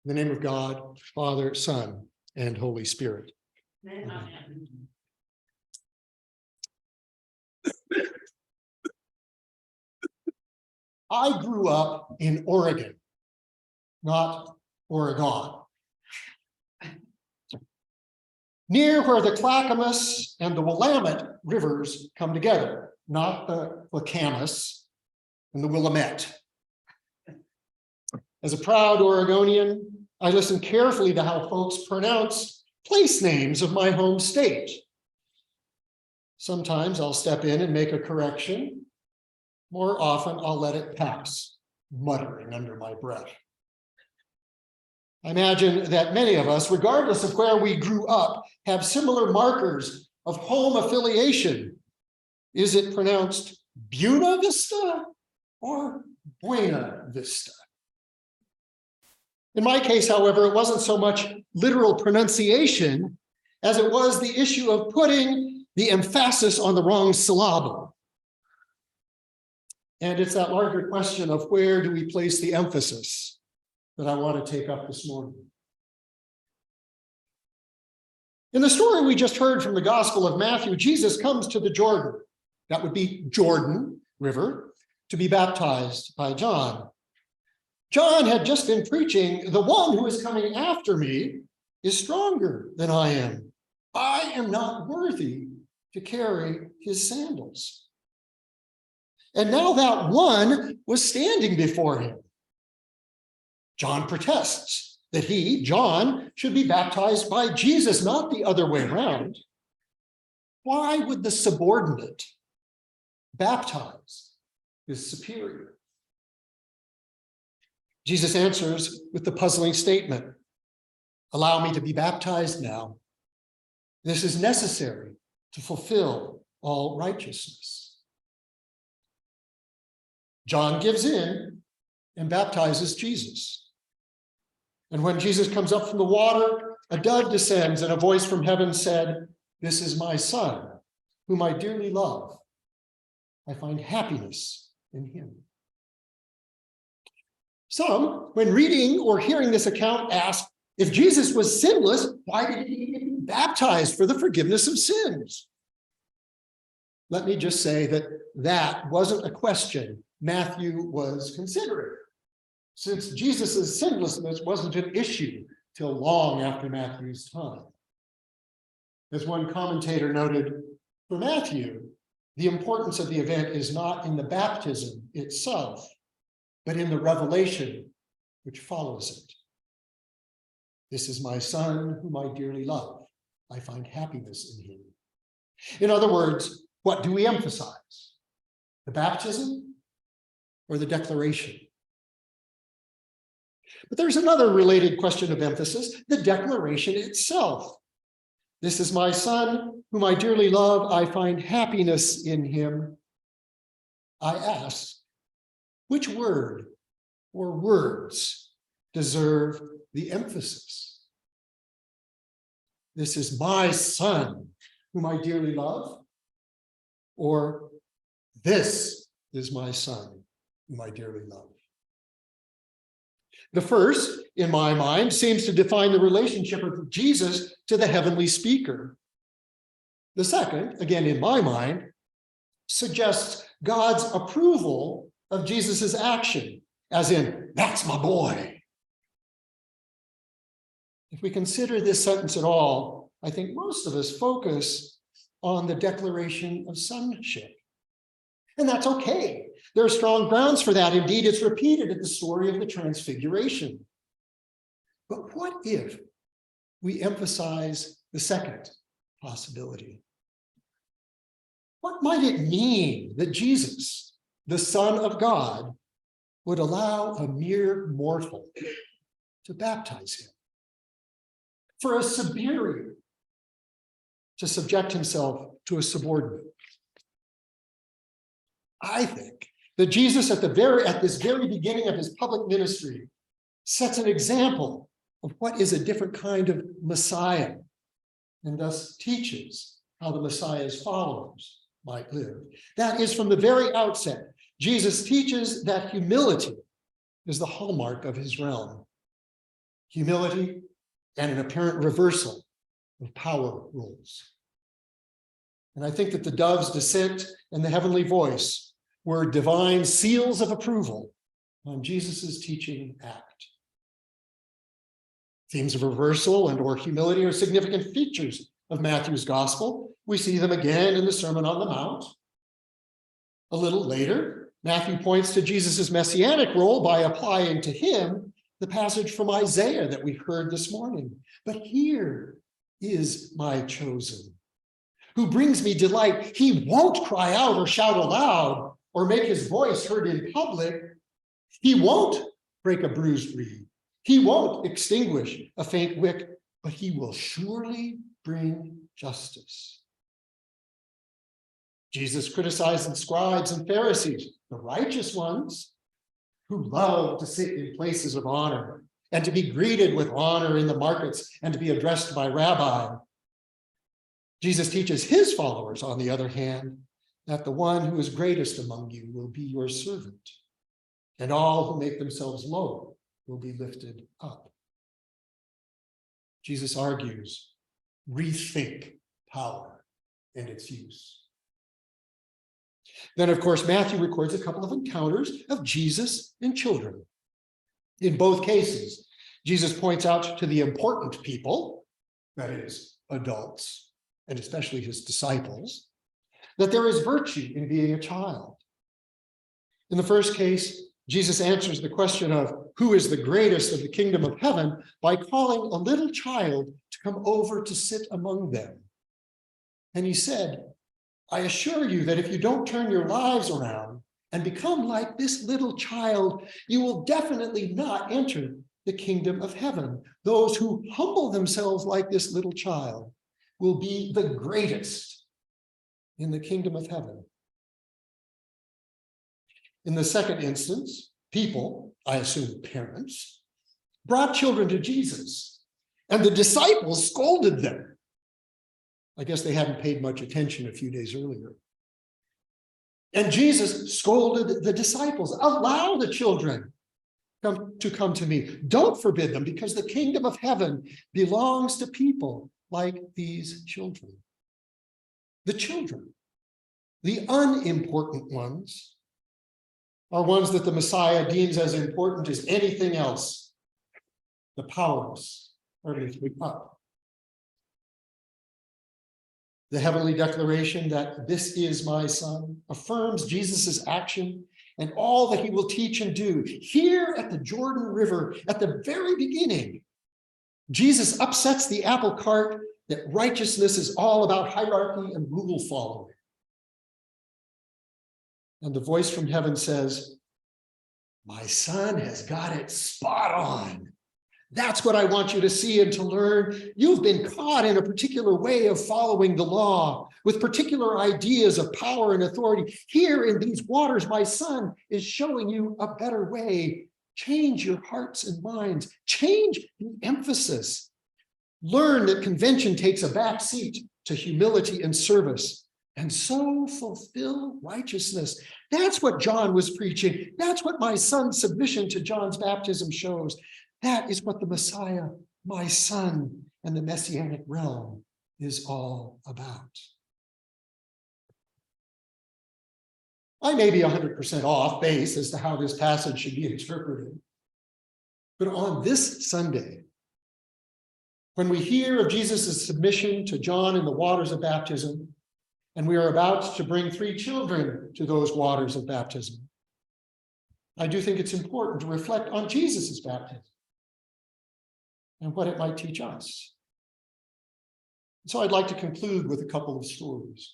In the name of God, Father, Son, and Holy Spirit. Amen. I grew up in Oregon, not Oregon. Near where the Clackamas and the Willamette rivers come together, not the Clackamas and the Willamette. As a proud Oregonian, I listen carefully to how folks pronounce place names of my home state. Sometimes I'll step in and make a correction. More often, I'll let it pass, muttering under my breath. I imagine that many of us, regardless of where we grew up, have similar markers of home affiliation. Is it pronounced Buena Vista or Buena Vista? In my case, however, it wasn't so much literal pronunciation as it was the issue of putting the emphasis on the wrong syllable. And it's that larger question of where do we place the emphasis that I want to take up this morning. In the story we just heard from the Gospel of Matthew, Jesus comes to the Jordan, that would be Jordan River, to be baptized by John. John had just been preaching, the one who is coming after me is stronger than I am. I am not worthy to carry his sandals. And now that one was standing before him. John protests that he, John, should be baptized by Jesus, not the other way around. Why would the subordinate baptize his superior? Jesus answers with the puzzling statement, allow me to be baptized now. This is necessary to fulfill all righteousness. John gives in and baptizes Jesus. And when Jesus comes up from the water, a dove descends and a voice from heaven said, "This is my son, whom I dearly love. I find happiness in him." Some, when reading or hearing this account, ask, if Jesus was sinless, why did he get baptized for the forgiveness of sins? Let me just say that that wasn't a question Matthew was considering, since Jesus' sinlessness wasn't an issue till long after Matthew's time. As one commentator noted, for Matthew, the importance of the event is not in the baptism itself, but in the revelation which follows it. This is my son whom I dearly love. I find happiness in him. In other words, what do we emphasize? The baptism or the declaration? But there's another related question of emphasis, the declaration itself. This is my son whom I dearly love. I find happiness in him. I ask, which word or words deserve the emphasis? This is my son whom I dearly love, or this is my son whom I dearly love. The first, in my mind, seems to define the relationship of Jesus to the heavenly speaker. The second, again in my mind, suggests God's approval of Jesus's action, as in, that's my boy. If we consider this sentence at all, I think most of us focus on the declaration of sonship. And that's okay. There are strong grounds for that. Indeed, it's repeated at the story of the Transfiguration. But what if we emphasize the second possibility? What might it mean that Jesus, the Son of God, would allow a mere mortal to baptize him? For a superior to subject himself to a subordinate? I think that Jesus at this very beginning of his public ministry sets an example of what is a different kind of Messiah, and thus teaches how the Messiah's followers might live. That is, from the very outset, Jesus teaches that humility is the hallmark of his realm. humility, and an apparent reversal of power roles. And I think that the dove's descent and the heavenly voice were divine seals of approval on Jesus's teaching act. Themes of reversal and or humility are significant features of Matthew's gospel. We see them again in the Sermon on the Mount. A little later, Matthew points to Jesus's messianic role by applying to him the passage from Isaiah that we heard this morning. But here is my chosen, who brings me delight. He won't cry out or shout aloud or make his voice heard in public. He won't break a bruised reed. He won't extinguish a faint wick, but he will surely bring justice. Jesus criticized the scribes and Pharisees, the righteous ones, who love to sit in places of honor and to be greeted with honor in the markets and to be addressed by rabbi. Jesus teaches his followers, on the other hand, that the one who is greatest among you will be your servant, and all who make themselves low will be lifted up. Jesus argues, rethink power and its use. Then, of course, Matthew records a couple of encounters of Jesus and children. In both cases, Jesus points out to the important people, that is, adults, and especially his disciples, that there is virtue in being a child. In the first case, Jesus answers the question of who is the greatest of the kingdom of heaven by calling a little child to come over to sit among them. And he said, I assure you that if you don't turn your lives around and become like this little child, you will definitely not enter the kingdom of heaven. Those who humble themselves like this little child will be the greatest in the kingdom of heaven. In the second instance, people, I assume parents, brought children to Jesus, and the disciples scolded them. I guess they hadn't paid much attention a few days earlier. And Jesus scolded the disciples. Allow the children to come to me. Don't forbid them, because the kingdom of heaven belongs to people like these children. The children, the unimportant ones, are ones that the Messiah deems as important as anything else. The powerless are lifted up. The heavenly declaration that this is my son affirms Jesus's action and all that he will teach and do. Here at the Jordan River, at the very beginning, Jesus upsets the apple cart that righteousness is all about hierarchy and rule following. And the voice from heaven says, my son has got it spot on. That's what I want you to see and to learn. You've been caught in a particular way of following the law with particular ideas of power and authority. Here in these waters, my son is showing you a better way. Change your hearts and minds. Change the emphasis. Learn that convention takes a back seat to humility and service, and so fulfill righteousness. That's what John was preaching. That's what my son's submission to John's baptism shows. That is what the Messiah, my son, and the Messianic realm is all about. I may be 100% off base as to how this passage should be interpreted. But on this Sunday, when we hear of Jesus' submission to John in the waters of baptism, and we are about to bring 3 children to those waters of baptism, I do think it's important to reflect on Jesus' baptism and what it might teach us. So I'd like to conclude with a couple of stories.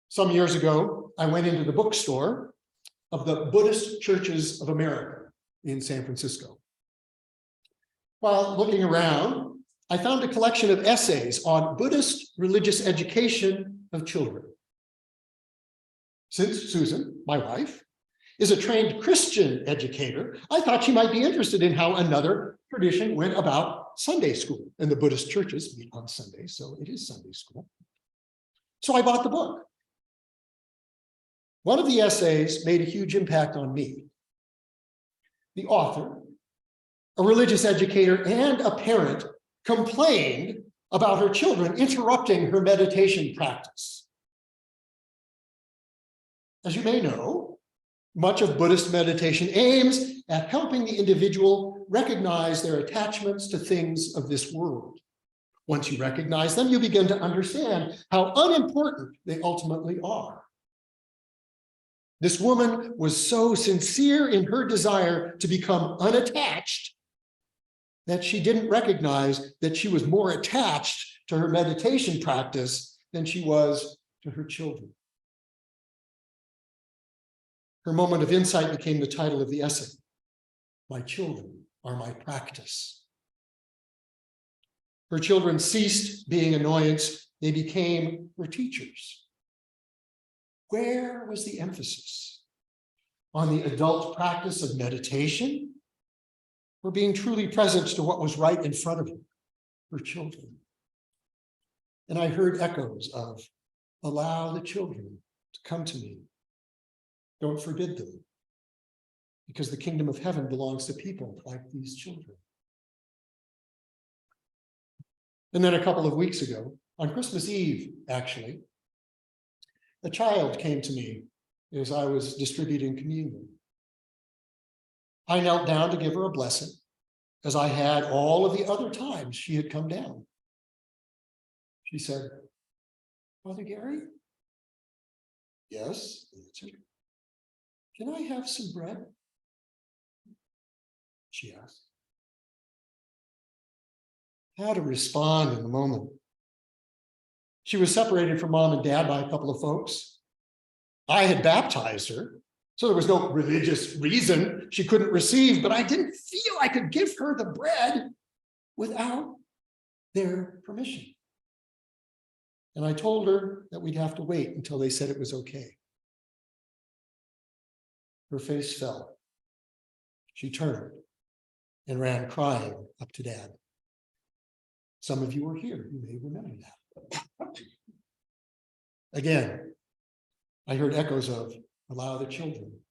Some years ago, I went into the bookstore of the Buddhist Churches of America in San Francisco. While looking around, I found a collection of essays on Buddhist religious education of children. Since Susan, my wife, is a trained Christian educator, I thought she might be interested in how another tradition went about Sunday school. And the Buddhist churches meet on Sunday, so it is Sunday school. So I bought the book. One of the essays made a huge impact on me. The author, A religious educator and a parent complained about her children interrupting her meditation practice. As you may know, much of Buddhist meditation aims at helping the individual recognize their attachments to things of this world. Once you recognize them, you begin to understand how unimportant they ultimately are. This woman was so sincere in her desire to become unattached that she didn't recognize that she was more attached to her meditation practice than she was to her children. Her moment of insight became the title of the essay, "My Children Are My Practice." Her children ceased being annoyance, they became her teachers. Where was the emphasis? On the adult practice of meditation, or being truly present to what was right in front of her children? And I heard echoes of, "Allow the children to come to me. Don't forbid them, because the kingdom of heaven belongs to people like these children." And then a couple of weeks ago, on Christmas Eve, actually, a child came to me as I was distributing communion. I knelt down to give her a blessing, as I had all of the other times she had come down. She said, "Father Gary?" "Yes," I answered. "Can I have some bread?" she asked. How to respond in the moment. She was separated from mom and dad by a couple of folks. I had baptized her, so there was no religious reason she couldn't receive, but I didn't feel I could give her the bread without their permission. And I told her that we'd have to wait until they said it was okay. Her face fell. She turned and ran crying up to Dad. Some of you were here, you may remember that. Again, I heard echoes of, "Allow the children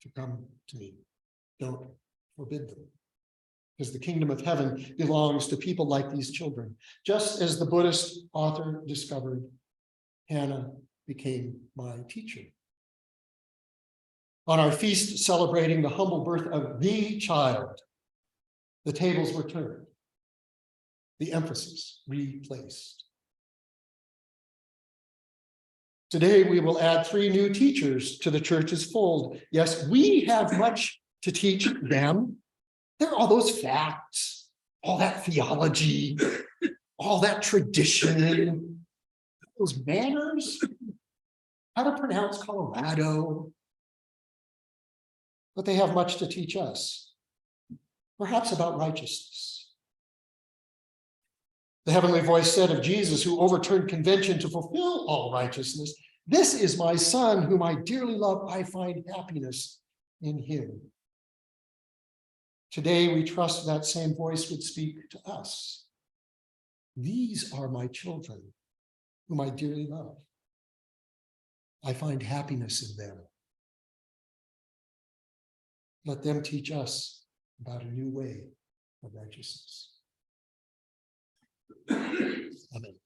to come to me. Don't forbid them." Because the kingdom of heaven belongs to people like these children. Just as the Buddhist author discovered, Hannah became my teacher. On our feast celebrating the humble birth of the child, the tables were turned, the emphasis replaced. Today, we will add 3 new teachers to the church's fold. Yes, we have much to teach them. There are all those facts, all that theology, all that tradition, those manners, how to pronounce Colorado. But they have much to teach us, perhaps about righteousness. The heavenly voice said of Jesus, who overturned convention to fulfill all righteousness, "This is my son whom I dearly love. I find happiness in him." Today, we trust that same voice would speak to us. "These are my children whom I dearly love. I find happiness in them." Let them teach us about a new way of righteousness. Amen.